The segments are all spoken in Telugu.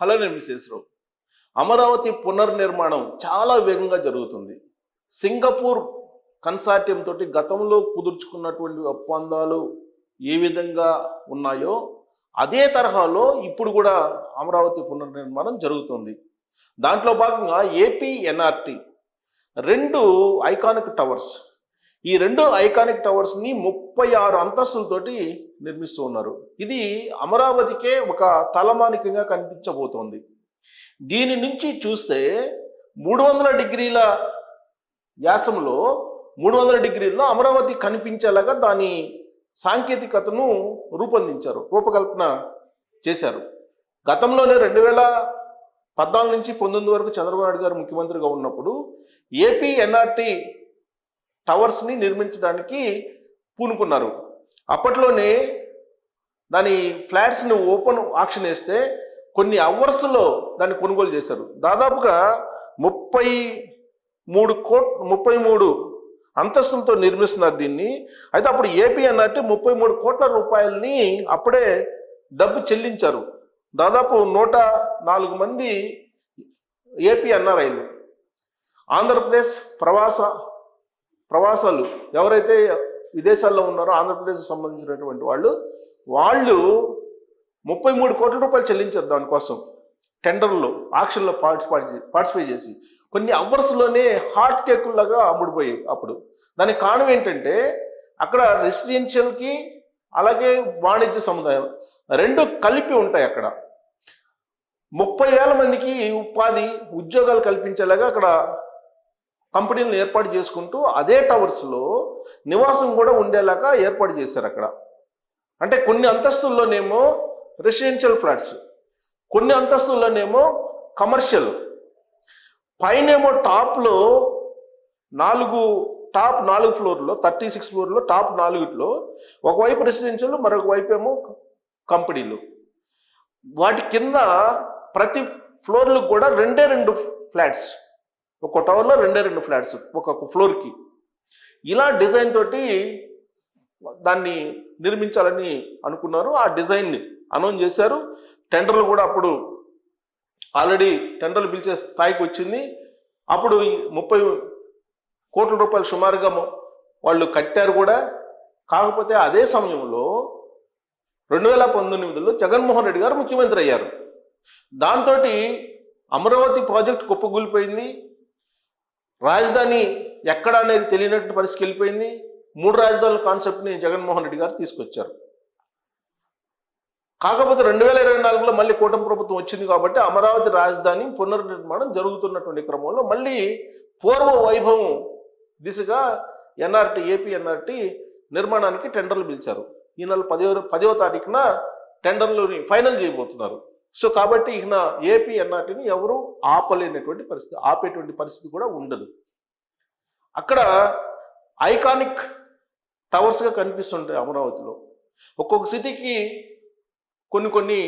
హలో నేను మిసేశ్రావు. అమరావతి పునర్నిర్మాణం చాలా వేగంగా జరుగుతుంది. సింగపూర్ కన్సార్టియం తోటి గతంలో కుదుర్చుకున్నటువంటి ఒప్పందాలు ఏ విధంగా ఉన్నాయో అదే తరహాలో ఇప్పుడు కూడా అమరావతి పునర్నిర్మాణం జరుగుతుంది. దాంట్లో భాగంగా ఏపీ ఎన్ఆర్టీ రెండు ఐకానిక్ టవర్స్, ఈ రెండు ఐకానిక్ టవర్స్ని 36 అంతస్తులతోటి నిర్మిస్తూ ఉన్నారు. ఇది అమరావతికే ఒక తలమానికంగా కనిపించబోతోంది. దీని నుంచి చూస్తే 300 డిగ్రీల వ్యాసంలో 300 డిగ్రీల్లో అమరావతి కనిపించేలాగా దాని సాంకేతికతను రూపకల్పన చేశారు. గతంలోనే 2014 నుంచి 19 వరకు చంద్రబాబు నాయుడు గారు ముఖ్యమంత్రిగా ఉన్నప్పుడు ఏపీ ఎన్ఆర్టీ టవర్స్ని నిర్మించడానికి పూనుకున్నారు. అప్పట్లోనే దాని ఫ్లాట్స్ని ఓపెన్ ఆక్షన్ వేస్తే కొన్ని అవర్స్లో దాన్ని కొనుగోలు చేశారు. దాదాపుగా 33 అంతస్తులతో నిర్మిస్తున్నారు దీన్ని. అయితే అప్పుడు ఏపీ అన్నట్టు 33 కోట్ల రూపాయలని అప్పుడే డబ్బు చెల్లించారు. దాదాపు 104 మంది ఏపీ ఎన్ఆర్ఐలు, ఆంధ్రప్రదేశ్ ప్రవాసాలు ఎవరైతే విదేశాల్లో ఉన్నారో ఆంధ్రప్రదేశ్కి సంబంధించినటువంటి వాళ్ళు 33 కోట్ల రూపాయలు చెల్లించారు దానికోసం. టెండర్లో ఆక్షన్లో పార్టిసిపేట్ చేసి కొన్ని అవర్స్లోనే హాట్ కేకుల్లాగా అమ్ముడుపోయాయి. అప్పుడు దానికి కారణం ఏంటంటే అక్కడ రెసిడెన్షియల్కి అలాగే వాణిజ్య సముదాయం రెండు కలిపి ఉంటాయి. అక్కడ 30,000 మందికి ఉద్యోగాలు కల్పించేలాగా అక్కడ కంపెనీలను ఏర్పాటు చేసుకుంటూ అదే టవర్స్లో నివాసం కూడా ఉండేలాగా ఏర్పాటు చేశారు. అక్కడ అంటే కొన్ని అంతస్తుల్లోనేమో రెసిడెన్షియల్ ఫ్లాట్స్, కొన్ని అంతస్తుల్లోనేమో కమర్షియల్, పైనేమో టాప్లో 4 ఫ్లోర్లో 36 ఫ్లోర్లో టాప్ 4లో ఒకవైపు రెసిడెన్షియల్, మరొక వైపు ఏమో కంపెనీలు. వాటి కింద ప్రతి ఫ్లోర్లకు కూడా 2 ఫ్లాట్స్, ఒక టవర్లో 2 ఫ్లాట్స్ ఒక ఫ్లోర్కి. ఇలా డిజైన్ తోటి దాన్ని నిర్మించాలని అనుకున్నారు. ఆ డిజైన్ని అనౌన్స్ చేశారు. టెండర్లు కూడా అప్పుడు ఆల్రెడీ టెండర్లు పిలిచే స్థాయికి వచ్చింది. అప్పుడు 30 కోట్ల రూపాయలు సుమారుగా వాళ్ళు కట్టారు కూడా. కాకపోతే అదే సమయంలో 2019లో జగన్మోహన్ రెడ్డి గారు ముఖ్యమంత్రి అయ్యారు. దాంతో అమరావతి ప్రాజెక్ట్ కుప్పగూలిపోయింది. రాజధాని ఎక్కడ అనేది తెలియనటువంటి పరిస్థితికి వెళ్ళిపోయింది. 3 రాజధానుల కాన్సెప్ట్ని జగన్మోహన్ రెడ్డి గారు తీసుకొచ్చారు. కాకపోతే 2024లో మళ్ళీ కూటమి ప్రభుత్వం వచ్చింది కాబట్టి అమరావతి రాజధాని పునర్నిర్మాణం జరుగుతున్నటువంటి క్రమంలో మళ్ళీ పూర్వ వైభవం దిశగా ఏపీ ఎన్ఆర్టీ నిర్మాణానికి టెండర్లు పిలిచారు. ఈ నెల 10వ తారీఖున టెండర్లని ఫైనల్ చేయబోతున్నారు. సో కాబట్టి ఇక ఏపీ ఎన్ఆర్టీని ఎవరు ఆపేటువంటి పరిస్థితి కూడా ఉండదు. అక్కడ ఐకానిక్ టవర్స్గా కనిపిస్తుంటాయి అమరావతిలో. ఒక్కొక్క సిటీకి కొన్ని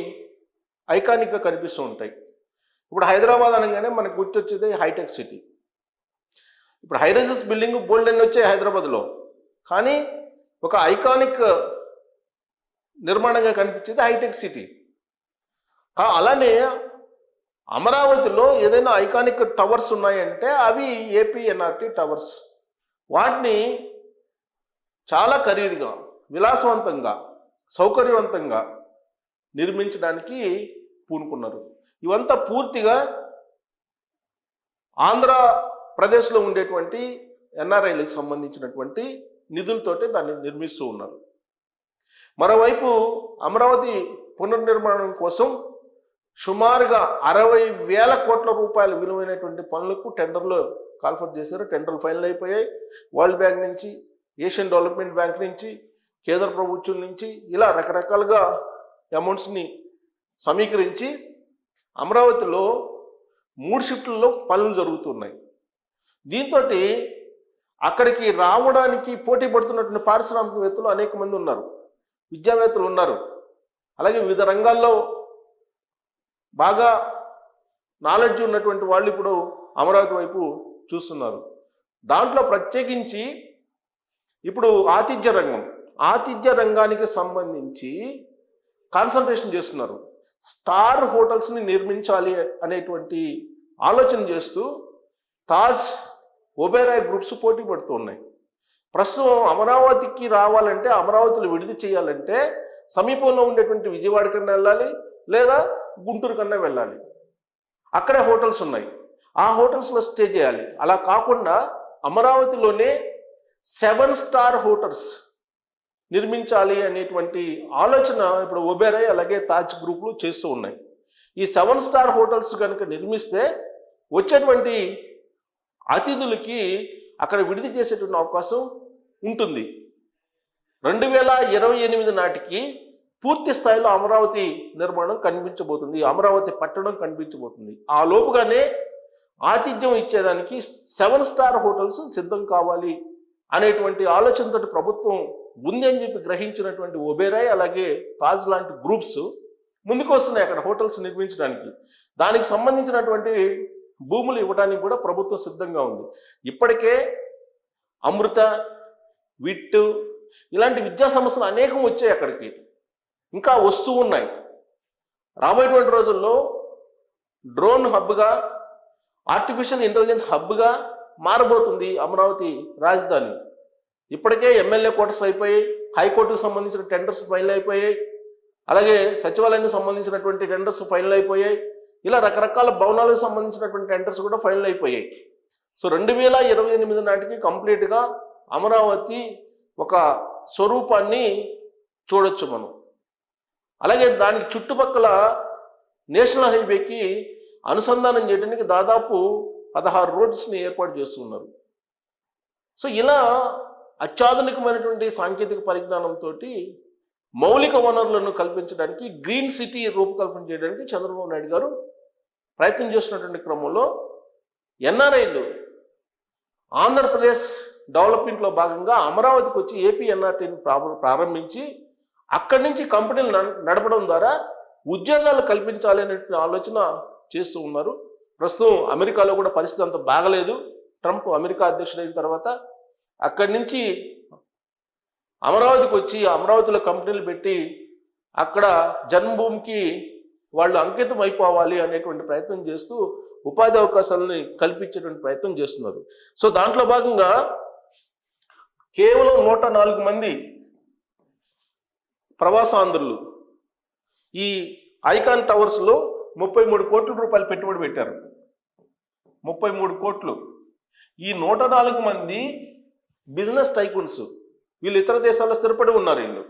ఐకానిక్గా కనిపిస్తూ ఉంటాయి. ఇప్పుడు హైదరాబాద్ అనగానే మనకు గుర్తొచ్చేది హైటెక్ సిటీ. ఇప్పుడు హైరైజెస్ బిల్డింగ్ బోల్డ్ అన్ని వచ్చాయి హైదరాబాద్లో, కానీ ఒక ఐకానిక్ నిర్మాణంగా కనిపించేది హైటెక్ సిటీ. అలానే అమరావతిలో ఏదైనా ఐకానిక్ టవర్స్ ఉన్నాయంటే అవి ఏపీ ఎన్ఆర్టీ టవర్స్. వాటిని చాలా ఖరీదుగా, విలాసవంతంగా, సౌకర్యవంతంగా నిర్మించడానికి పూనుకున్నారు. ఇవంతా పూర్తిగా ఆంధ్రప్రదేశ్లో ఉండేటువంటి ఎన్ఆర్ఐలకు సంబంధించినటువంటి నిధులతోటే దాన్ని నిర్మిస్తూ ఉన్నారు. మరోవైపు అమరావతి పునర్నిర్మాణం కోసం సుమారుగా 60,000 కోట్ల రూపాయల విలువైనటువంటి పనులకు టెండర్లు కాల్ఫర్ చేశారు. టెండర్లు ఫైనల్ అయిపోయాయి. వరల్డ్ బ్యాంక్ నుంచి, ఏషియన్ డెవలప్మెంట్ బ్యాంక్ నుంచి, కేంద్ర ప్రభుత్వం నుంచి ఇలా రకరకాలుగా అమౌంట్స్ని సమీకరించి అమరావతిలో 3 షిఫ్ట్లలో పనులు జరుగుతున్నాయి. దీంతో అక్కడికి రావడానికి పోటీ పడుతున్నటువంటి పారిశ్రామికవేత్తలు అనేక మంది ఉన్నారు, విద్యావేత్తలు ఉన్నారు, అలాగే వివిధ రంగాల్లో బాగా నాలెడ్జ్ ఉన్నటువంటి వాళ్ళు ఇప్పుడు అమరావతి వైపు చూస్తున్నారు. దాంట్లో ప్రత్యేకించి ఇప్పుడు ఆతిథ్య రంగానికి సంబంధించి కాన్సన్ట్రేషన్ చేస్తున్నారు. స్టార్ హోటల్స్ని నిర్మించాలి అనేటువంటి ఆలోచన చేస్తూ తాజ్, ఒబెరాయ్ గ్రూప్స్ పోటీ పడుతూ ఉన్నాయి. ప్రస్తుతం అమరావతికి రావాలంటే, అమరావతిలో విడిది చేయాలంటే సమీపంలో ఉండేటువంటి విజయవాడ కన్నా వెళ్ళాలి, లేదా గుంటూరు కన్నా వెళ్ళాలి. అక్కడే హోటల్స్ ఉన్నాయి, ఆ హోటల్స్లో స్టే చేయాలి. అలా కాకుండా అమరావతిలోనే 7 స్టార్ హోటల్స్ నిర్మించాలి అనేటువంటి ఆలోచన ఇప్పుడు ఒబెరాయ్ అలాగే తాజ్ గ్రూపులు చేస్తూ ఉన్నాయి. ఈ 7 స్టార్ హోటల్స్ కనుక నిర్మిస్తే వచ్చేటువంటి అతిథులకి అక్కడ విడిది చేసేటువంటి అవకాశం ఉంటుంది. 2028 నాటికి పూర్తి స్థాయిలో అమరావతి నిర్మాణం కనిపించబోతుంది, అమరావతి పట్టణం కనిపించబోతుంది. ఆ లోపుగానే ఆతిథ్యం ఇచ్చేదానికి 7 స్టార్ హోటల్స్ సిద్ధం కావాలి అనేటువంటి ఆలోచనతో ప్రభుత్వం ఉంది అని చెప్పి గ్రహించినటువంటి ఒబెరాయ్ అలాగే తాజ్ లాంటి గ్రూప్స్ ముందుకు వస్తున్నాయి అక్కడ హోటల్స్ నిర్మించడానికి. దానికి సంబంధించినటువంటి భూములు ఇవ్వడానికి కూడా ప్రభుత్వం సిద్ధంగా ఉంది. ఇప్పటికే అమృత, విట్టు ఇలాంటి విద్యా సంస్థలు అనేకం వచ్చాయి అక్కడికి, ఇంకా వస్తూ ఉన్నాయి. రాబోయేటువంటి రోజుల్లో డ్రోన్ హబ్గా, ఆర్టిఫిషియల్ ఇంటెలిజెన్స్ హబ్గా మారబోతుంది అమరావతి రాజధాని. ఇప్పటికే ఎమ్మెల్యే క్వార్టర్స్ అయిపోయాయి, హైకోర్టుకు సంబంధించిన టెండర్స్ ఫైనల్ అయిపోయాయి, అలాగే సచివాలయానికి సంబంధించినటువంటి టెండర్స్ ఫైనల్ అయిపోయాయి. ఇలా రకరకాల భవనాలకు సంబంధించినటువంటి టెండర్స్ కూడా ఫైనల్ అయిపోయాయి. సో 2028 నాటికి కంప్లీట్గా అమరావతి ఒక స్వరూపాన్ని చూడొచ్చు మనం. అలాగే దానికి చుట్టుపక్కల నేషనల్ హైవేకి అనుసంధానం చేయడానికి దాదాపు 16 రోడ్స్ని ఏర్పాటు చేస్తున్నారు. సో ఇలా అత్యాధునికమైనటువంటి సాంకేతిక పరిజ్ఞానంతో మౌలిక వనరులను కల్పించడానికి, గ్రీన్ సిటీ రూపకల్పన చేయడానికి చంద్రబాబు నాయుడు గారు ప్రయత్నం చేస్తున్నటువంటి క్రమంలో ఎన్ఆర్ఐలు ఆంధ్రప్రదేశ్ డెవలప్మెంట్లో భాగంగా అమరావతికి వచ్చి ఏపీ ఎన్ఆర్టీని ప్రారంభించి అక్కడి నుంచి కంపెనీలు నడపడం ద్వారా ఉద్యోగాలు కల్పించాలి అనే ఆలోచన చేస్తూ ఉన్నారు. ప్రస్తుతం అమెరికాలో కూడా పరిస్థితి అంత బాగలేదు. ట్రంప్ అమెరికా అధ్యక్షుడైన తర్వాత అక్కడి నుంచి అమరావతికి వచ్చి అమరావతిలో కంపెనీలు పెట్టి అక్కడ జన్మభూమికి వాళ్ళు అంకితం అయిపోవాలి అనేటువంటి ప్రయత్నం చేస్తూ ఉపాధి అవకాశాలని కల్పించేటువంటి ప్రయత్నం చేస్తున్నారు. సో దాంట్లో భాగంగా కేవలం 104 మంది ప్రవాసాంధ్రులు ఈ ఐకాన్ టవర్స్లో 33 కోట్ల రూపాయలు పెట్టుబడి పెట్టారు. 33 కోట్లు. ఈ 104 మంది బిజినెస్ టైకూన్స్, వీళ్ళు ఇతర దేశాల్లో స్థిరపడి ఉన్నారు.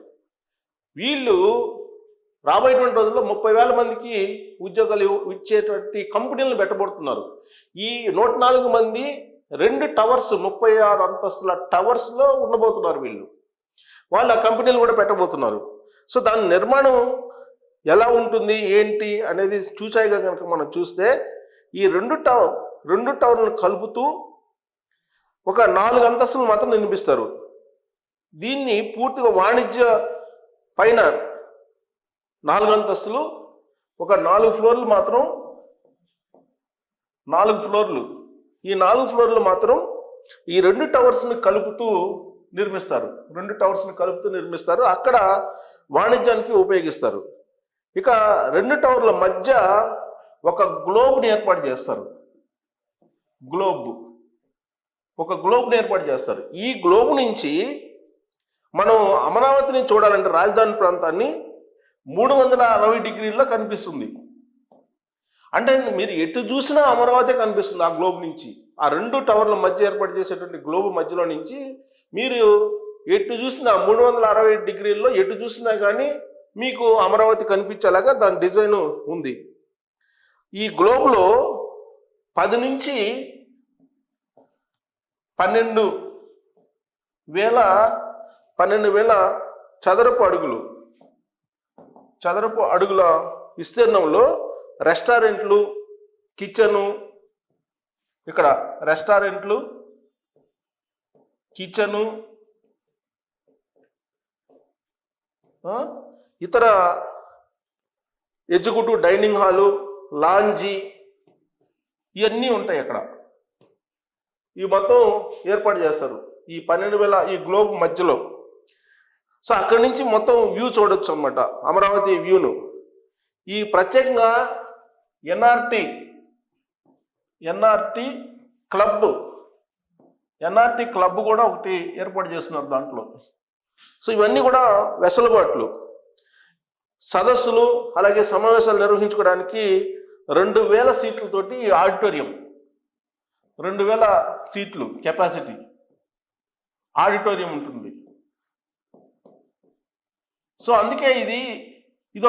వీళ్ళు రాబోయేటువంటి రోజుల్లో 30,000 మందికి ఉద్యోగాలు ఇచ్చేటువంటి కంపెనీలను పెట్టబడుతున్నారు. ఈ 104 మంది 2 టవర్స్, 36 అంతస్తుల టవర్స్లో ఉండబోతున్నారు. వాళ్ళు ఆ కంపెనీలు కూడా పెట్టబోతున్నారు. సో దాని నిర్మాణం ఎలా ఉంటుంది ఏంటి అనేది చూసాయిగా కనుక మనం చూస్తే ఈ 2 టవర్లను కలుపుతూ ఒక 4 అంతస్తులు మాత్రం నిర్మిస్తారు. దీన్ని పూర్తిగా వాణిజ్య పైన 4 అంతస్తులు, ఒక 4 ఫ్లోర్లు మాత్రం, 4 ఫ్లోర్లు, ఈ 4 ఫ్లోర్లు మాత్రం ఈ 2 టవర్స్ని కలుపుతూ నిర్మిస్తారు. 2 టవర్స్ని కలుపుతూ నిర్మిస్తారు. అక్కడ వాణిజ్యానికి ఉపయోగిస్తారు. ఇక 2 టవర్ల మధ్య ఒక గ్లోబ్ని ఏర్పాటు చేస్తారు. ఒక గ్లోబ్ని ఏర్పాటు చేస్తారు. ఈ గ్లోబ్ నుంచి మనం అమరావతిని చూడాలంటే రాజధాని ప్రాంతాన్ని 360 డిగ్రీల్లో కనిపిస్తుంది. అంటే మీరు ఎటు చూసినా అమరావతి కనిపిస్తుంది ఆ గ్లోబ్ నుంచి. ఆ 2 టవర్ల మధ్య ఏర్పాటు చేసేటువంటి గ్లోబ్ మధ్యలో నుంచి మీరు ఎటు చూసినా 360 డిగ్రీల్లో ఎటు చూసినా కానీ మీకు అమరావతి కనిపించేలాగా దాని డిజైన్ ఉంది. ఈ గ్లోబ్లో 10 నుంచి 12,000 చదరపు అడుగుల విస్తీర్ణంలో రెస్టారెంట్లు, కిచెను, ఇక్కడ రెస్టారెంట్లు, కిచెను, ఇతర ఎగ్జిక్యూటివ్ డైనింగ్ హాలు, లాంజీ ఇవన్నీ ఉంటాయి అక్కడ. ఈ మొత్తం ఏర్పాటు చేస్తారు ఈ 12,000 ఈ గ్లోబ్ మధ్యలో. సో అక్కడి నుంచి మొత్తం వ్యూ చూడొచ్చు అన్నమాట, అమరావతి వ్యూను. ఈ ప్రత్యేకంగా ఎన్ఆర్టీ క్లబ్ కూడా ఒకటి ఏర్పాటు చేస్తున్నారు దాంట్లో. సో ఇవన్నీ కూడా వెసులుబాట్లు. సదస్సులు అలాగే సమావేశాలు నిర్వహించుకోవడానికి 2000 సీట్లతోటి ఆడిటోరియం, 2000 సీట్లు కెపాసిటీ ఆడిటోరియం ఉంటుంది. సో అందుకే ఇది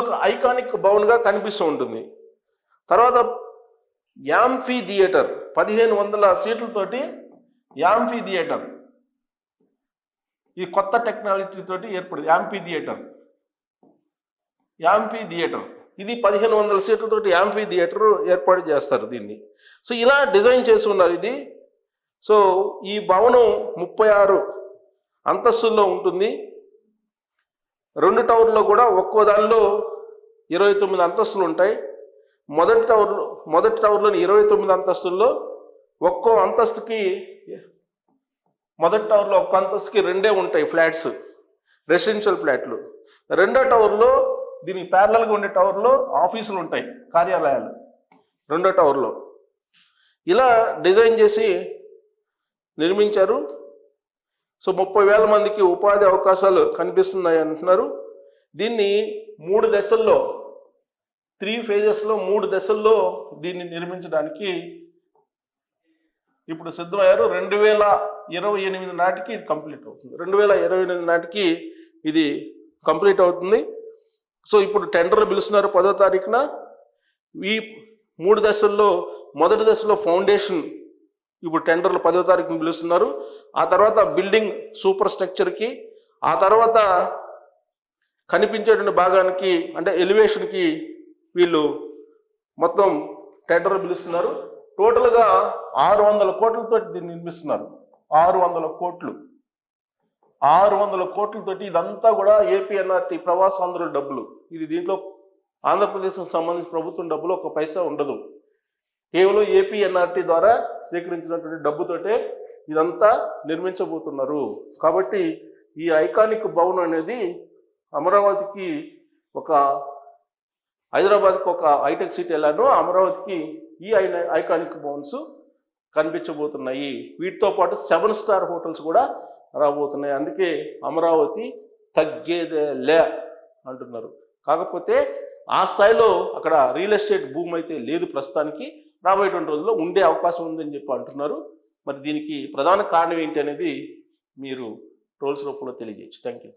ఒక ఐకానిక్ భవన్గా కనిపిస్తూ ఉంటుంది. తర్వాత యాంఫీ థియేటర్ 1500 సీట్లతోటి యాంఫీ థియేటర్, ఈ కొత్త టెక్నాలజీ తోటి ఏర్పడింది యాంఫీ థియేటర్. ఇది 1500 సీట్లతోటి యాంఫీ థియేటర్ ఏర్పాటు చేస్తారు దీన్ని. సో ఇలా డిజైన్ చేసి ఉన్నారు ఇది. సో ఈ భవనం 36 అంతస్తుల్లో ఉంటుంది. 2 టవర్లో కూడా ఒక్కో దానిలో 29 అంతస్తులు ఉంటాయి. మొదటి టవర్లోని 29 అంతస్తుల్లో ఒక్కో అంతస్తుకి, మొదటి టవర్లో ఒక్క అంతస్తుకి 2 ఉంటాయి ఫ్లాట్స్, రెసిడెన్షియల్ ఫ్లాట్లు. రెండో టవర్లో, దీనికి ప్యారలల్గా ఉండే టవర్లో ఆఫీసులు ఉంటాయి, కార్యాలయాలు రెండో టవర్లో. ఇలా డిజైన్ చేసి నిర్మించారు. సో 30,000 మందికి ఉపాధి అవకాశాలు కనిపిస్తున్నాయి అంటున్నారు. దీన్ని 3 దశల్లో, 3 ఫేజెస్లో 3 దశల్లో దీన్ని నిర్మించడానికి ఇప్పుడు సిద్ధమయ్యారు. 2028 నాటికి ఇది కంప్లీట్ అవుతుంది. 2028 నాటికి ఇది కంప్లీట్ అవుతుంది. సో ఇప్పుడు టెండర్లు పిలుస్తున్నారు 10వ తారీఖున. ఈ 3 దశల్లో మొదటి దశలో ఫౌండేషన్ ఇప్పుడు టెండర్లు 10వ తారీఖున పిలుస్తున్నారు. ఆ తర్వాత బిల్డింగ్ సూపర్ స్ట్రక్చర్కి, ఆ తర్వాత కనిపించేటువంటి భాగానికి అంటే ఎలివేషన్కి వీళ్ళు మొత్తం టెండర్లు పిలుస్తున్నారు. టోటల్గా 600 కోట్లతో దీన్ని నిర్మిస్తున్నారు. 600 కోట్లతోటి ఇదంతా కూడా ఏపీఎన్ఆర్టీ ప్రవాసాంధ్రుల డబ్బులు. ఇది దీంట్లో ఆంధ్రప్రదేశ్కి సంబంధించిన ప్రభుత్వం డబ్బులు 1 పైసా ఉండదు. కేవలం ఏపీఎన్ఆర్టీ ద్వారా సేకరించినటువంటి డబ్బుతోటే ఇదంతా నిర్మించబోతున్నారు. కాబట్టి ఈ ఐకానిక్ భవన్ అనేది అమరావతికి హైదరాబాద్కి ఒక హైటెక్ సిటీ ఎలానో అమరావతికి ఈ ఐకానిక్ భవన్స్ కనిపించబోతున్నాయి. వీటితో పాటు 7 స్టార్ హోటల్స్ కూడా రాబోతున్నాయి. అందుకే అమరావతి తగ్గేదే లే అంటున్నారు. కాకపోతే ఆ స్థాయిలో అక్కడ రియల్ ఎస్టేట్ భూమి అయితే లేదు ప్రస్తుతానికి. రాబోయేటువంటి రోజుల్లో ఉండే అవకాశం ఉందని చెప్పి అంటున్నారు. మరి దీనికి ప్రధాన కారణం ఏంటి అనేది మీరు ట్రోల్స్ రూపంలో తెలియజేయచ్చు. Thank you.